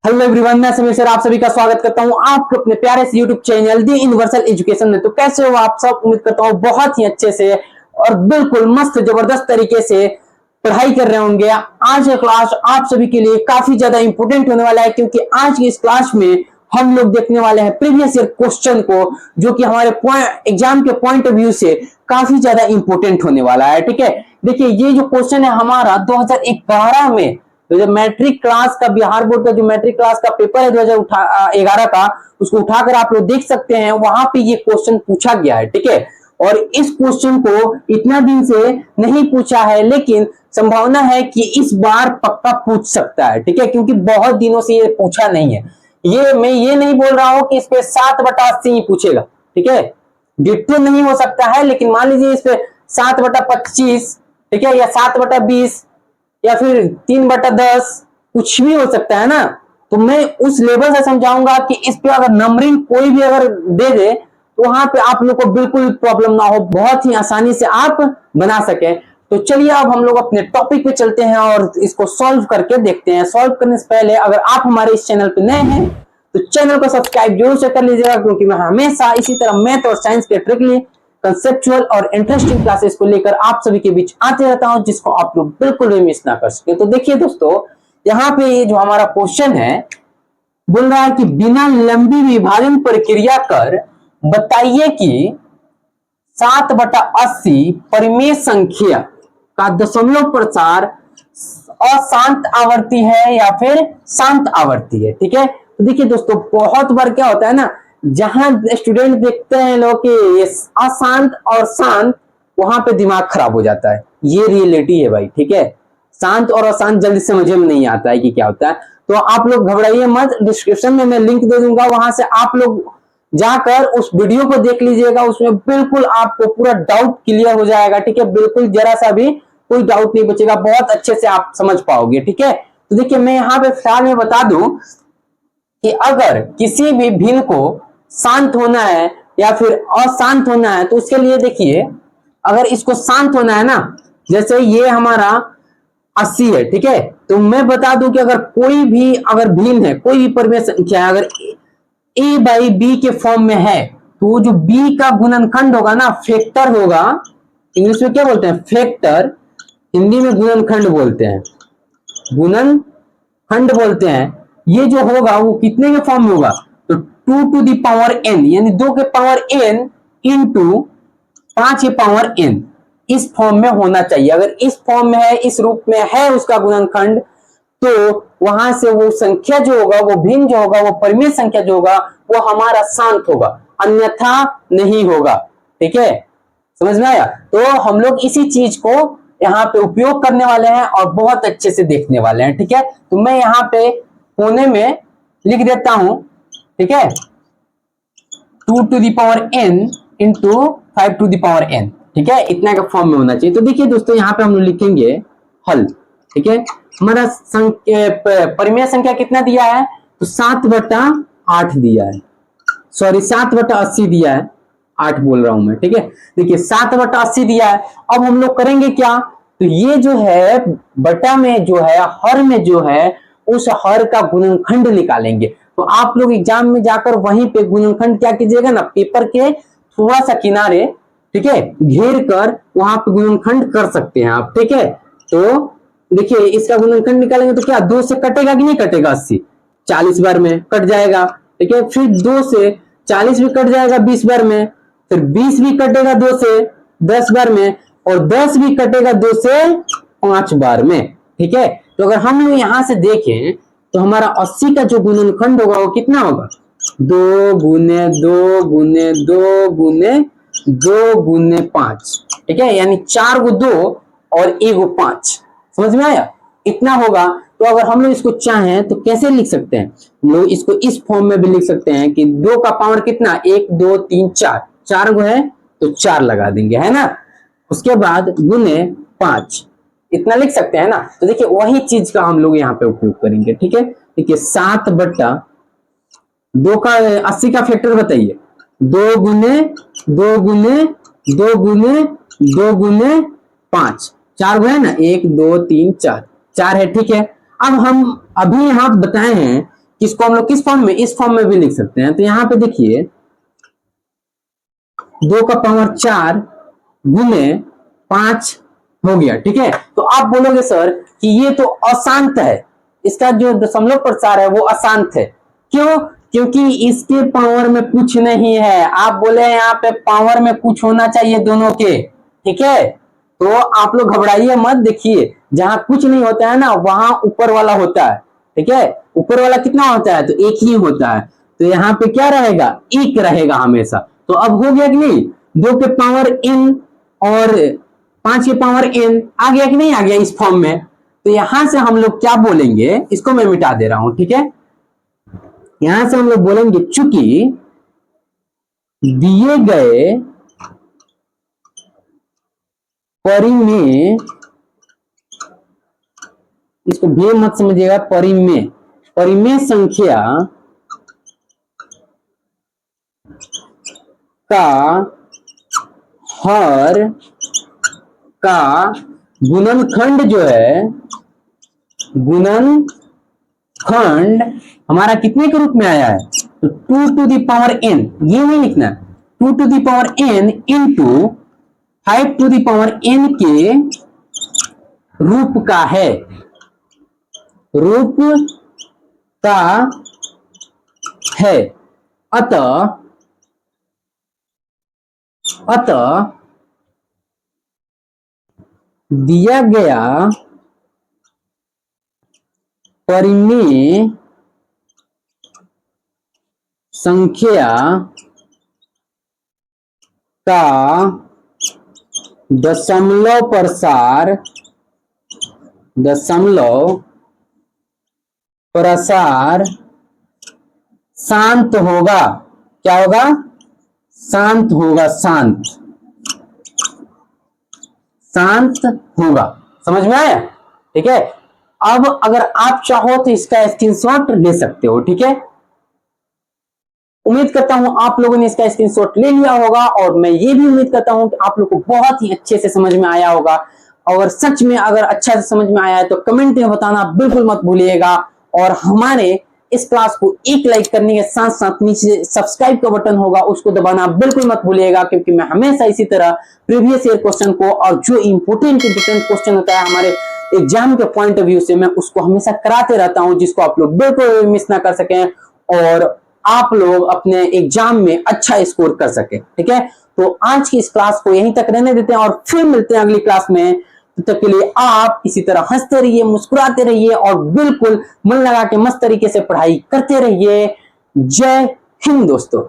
Hello everyone, मैं Sameer sir आप सभी का स्वागत करता हूं आपके अपने प्यारे से यूट्यूब चैनल दी यूनिवर्सल एजुकेशन में। तो कैसे हो आप सब? उम्मीद करता हूं बहुत ही अच्छे से और बिल्कुल मस्त जबरदस्त तरीके से पढ़ाई कर रहे होंगे। आज का क्लास आप सभी के लिए काफी ज्यादा इंपॉर्टेंट होने वाला है, क्योंकि आज की इस क्लास में हम लोग देखने वाले हैं प्रीवियस ईयर क्वेश्चन को, जो कि हमारे एग्जाम के पॉइंट ऑफ व्यू से काफी ज्यादा इंपॉर्टेंट होने वाला है। ठीक है, देखिए ये जो क्वेश्चन है हमारा 2011 में, तो जो मैट्रिक क्लास का बिहार बोर्ड का जो मैट्रिक क्लास का पेपर है 2011 का, उसको उठाकर आप लोग देख सकते हैं। वहां पे ये क्वेश्चन पूछा गया है। ठीक है, और इस क्वेश्चन को इतना दिन से नहीं पूछा है, लेकिन संभावना है कि इस बार पक्का पूछ सकता है। ठीक है, क्योंकि बहुत दिनों से ये पूछा नहीं है। ये मैं ये नहीं बोल रहा हूं कि इस पे 7/80 ही पूछेगा। ठीक है, डिट्टो नहीं हो सकता है, लेकिन मान लीजिए इस पे 7/25, ठीक है, या 7/20 या फिर 3/10, कुछ भी हो सकता है ना। तो मैं उस लेवल से समझाऊंगा कि इस पे अगर नंबरिंग कोई भी अगर दे दे तो वहां पे आप लोग को बिल्कुल प्रॉब्लम ना हो, बहुत ही आसानी से आप बना सके। तो चलिए अब हम लोग अपने टॉपिक पे चलते हैं और इसको सॉल्व करके देखते हैं। सॉल्व करने से पहले अगर आप हमारे इस चैनल पे नए हैं तो चैनल को सब्सक्राइब जरूर से कर लीजिएगा, क्योंकि मैं हमेशा इसी तरह मैथ और साइंस के ट्रिकली कंसेप्चुअल और इंटरेस्टिंग क्लासेस को लेकर आप सभी के बीच आते रहता हूं, जिसको आप लोग बिल्कुल भी मिस ना कर सके। तो देखिए दोस्तों, यहाँ पे ये जो हमारा क्वेश्चन है बोल रहा है कि बिना लंबी विभाजन प्रक्रिया कर बताइए कि 7/80 परिमेय संख्या का दशमलव प्रसार अशांत आवर्ती है या फिर शांत आवर्ती है। ठीक है, तो देखिए दोस्तों, बहुत बार क्या होता है ना, जहां स्टूडेंट देखते हैं लोग कि ये अशांत और शांत, वहां पे दिमाग खराब हो जाता है। ये रियलिटी है भाई। ठीक है, शांत और अशांत जल्दी समझ में नहीं आता है कि क्या होता है। तो आप लोग घबराइए मत, डिस्क्रिप्शन में मैं लिंक दे दूंगा, वहां से आप लोग जाकर उस वीडियो को देख लीजिएगा। उसमें बिल्कुल आपको पूरा डाउट क्लियर हो जाएगा। ठीक है, बिल्कुल जरा सा भी कोई डाउट नहीं बचेगा, बहुत अच्छे से आप समझ पाओगे। ठीक है, तो देखिए मैं यहाँ पे फिलहाल में बता दूं कि अगर किसी भी भिन्न को शांत होना है या फिर अशांत होना है, तो उसके लिए देखिए, अगर इसको शांत होना है ना, जैसे ये हमारा 80 है। ठीक है, तो मैं बता दूं कि अगर कोई भी अगर भिन्न है, कोई भी परिमेय संख्या अगर a/b के फॉर्म में है, तो जो b का गुणनखंड होगा ना, फैक्टर होगा। इंग्लिश में क्या बोलते हैं? फैक्टर। हिंदी में गुणनखंड बोलते हैं, गुणनखंड बोलते हैं। ये जो होगा वो कितने के फॉर्म में होगा? तो 2n, यानी 2 के पावर n इंटू 5 के पावर n, इस फॉर्म में होना चाहिए। अगर इस फॉर्म में है, इस रूप में है उसका गुणनखंड, तो वहां से वो संख्या जो होगा, वो भिन्न जो होगा, वो परिमेय संख्या जो होगा, वो हमारा शांत होगा, अन्यथा नहीं होगा। ठीक है, समझ में आया? तो हम लोग इसी चीज को यहाँ पे उपयोग करने वाले हैं और बहुत अच्छे से देखने वाले हैं। ठीक है, तो मैं यहाँ पे कोने में लिख देता हूं। ठीक है, 2n इंटू 5n। ठीक है, इतना का फॉर्म में होना चाहिए। तो देखिए दोस्तों, यहाँ पे हम लोग लिखेंगे हल। ठीक है, हमारा परिमेय संख्या कितना दिया है? तो 7/8 दिया है, सॉरी 7/80 दिया है, 8 बोल रहा हूं मैं। ठीक है, देखिए 7/80 दिया है। अब हम लोग करेंगे क्या? तो ये जो है बटा में जो है, हर में जो है, उस हर का गुणनखंड निकालेंगे। तो आप लोग एग्जाम में जाकर वहीं पे गुणनखंड क्या कीजिएगा ना, पेपर के थोड़ा सा किनारे, ठीक है, घेर कर वहां पे गुणनखंड कर सकते हैं आप। ठीक है, तो देखिए इसका गुणनखंड निकालेंगे तो क्या 2 से कटेगा कि नहीं कटेगा? 80 40 बार में कट जाएगा। ठीक है, फिर 2 से 40 भी कट जाएगा 20 बार में, फिर 20 भी कटेगा 2 से 10 बार में, और 10 भी कटेगा 2 से 5 बार में। ठीक है, तो अगर हम लोग यहां से देखें तो हमारा 80 का जो गुणनखंड होगा वो कितना होगा? 2 गुने 2 गुने 2 गुने 2 गुने 5। ठीक है, यानी 4 गो 2 और 1 गो 5। समझ में आया? इतना होगा। तो अगर हम लोग इसको चाहें तो कैसे लिख सकते हैं? हम लोग इसको इस फॉर्म में भी लिख सकते हैं कि 2 का पावर कितना? 1 2 3 4, 4 गो है तो 4 लगा देंगे, है ना। उसके बाद गुने 5, इतना लिख सकते हैं ना। तो देखिए वही चीज का हम लोग यहाँ पे उपयोग करेंगे। ठीक है, देखिए 7/2 का 80 का फैक्टर बताइए। 2 गुने 2 गुने 2 गुने 2 गुने 5, 4 गो है ना, 1 2 3 4, 4 है। ठीक है, अब हम अभी यहाँ बताए हैं किसको हम लोग किस फॉर्म में, इस फॉर्म में भी लिख सकते हैं। तो यहाँ पे देखिए 2 का पावर 4 गुने 5 हो गया, ठीक है। तो आप बोलोगे सर कि ये तो अशांत है, इसका जो दशमलव प्रसार है वो अशांत है। क्यों? क्योंकि इसके पावर में कुछ नहीं है। आप बोले यहाँ पे पावर में कुछ होना चाहिए दोनों के, ठीक है। तो आप लोग घबराइए मत, देखिए जहां कुछ नहीं होता है ना वहां ऊपर वाला होता है, ठीक है। ऊपर वाला कितना होता है? तो एक ही होता है। तो यहाँ पे क्या रहेगा? एक रहेगा हमेशा। तो अब हो गया कि नहीं? 2 के पावर n और 5 के पावर n आ गया कि नहीं आ गया इस फॉर्म में। तो यहां से हम लोग क्या बोलेंगे, इसको मैं मिटा दे रहा हूं, ठीक है। यहां से हम लोग बोलेंगे चूंकि दिए गए परिमेय, इसको भी मत समझिएगा, परिमेय, परिमेय संख्या का हर का गुणनखंड जो है, गुणनखंड हमारा कितने के रूप में आया है? तो 2 टू द पावर n, ये नहीं लिखना, 2 to the power n into 5 to the power n के रूप का है, रूप का है। अतः दिया गया परिमेय संख्या का दशमलव प्रसार शांत होगा। क्या होगा? शांत होगा, शांत होगा। समझ में आया? ठीक है। अब अगर आप चाहो तो इसका स्क्रीनशॉट ले सकते हो, ठीक है। उम्मीद करता हूं आप लोगों ने इसका स्क्रीनशॉट ले लिया होगा, और मैं ये भी उम्मीद करता हूं कि आप लोग को बहुत ही अच्छे से समझ में आया होगा। और सच में अगर अच्छा से समझ में आया है तो कमेंट में बताना बिल्कुल मत भूलिएगा। और हमारे इस क्लास को एक लाइक करने के साथ साथ नीचे सब्सक्राइब का बटन होगा उसको दबाना बिल्कुल मत भूलिएगा, क्योंकि मैं हमेशा इसी तरह प्रीवियस ईयर क्वेश्चन को और जो इंपोर्टेंट क्वेश्चन होता है हमारे एग्जाम के पॉइंट ऑफ व्यू से, मैं उसको हमेशा कराते रहता हूं, जिसको आप लोग बिल्कुल मिस ना कर सकें और आप लोग अपने एग्जाम में अच्छा स्कोर कर सके, ठीक है। तो आज की इस क्लास को यहीं तक रहने देते हैं और फिर मिलते हैं अगली क्लास में। तब तक के लिए आप इसी तरह हंसते रहिए, मुस्कुराते रहिए और बिल्कुल मन लगा के मस्त तरीके से पढ़ाई करते रहिए। जय हिंद दोस्तों।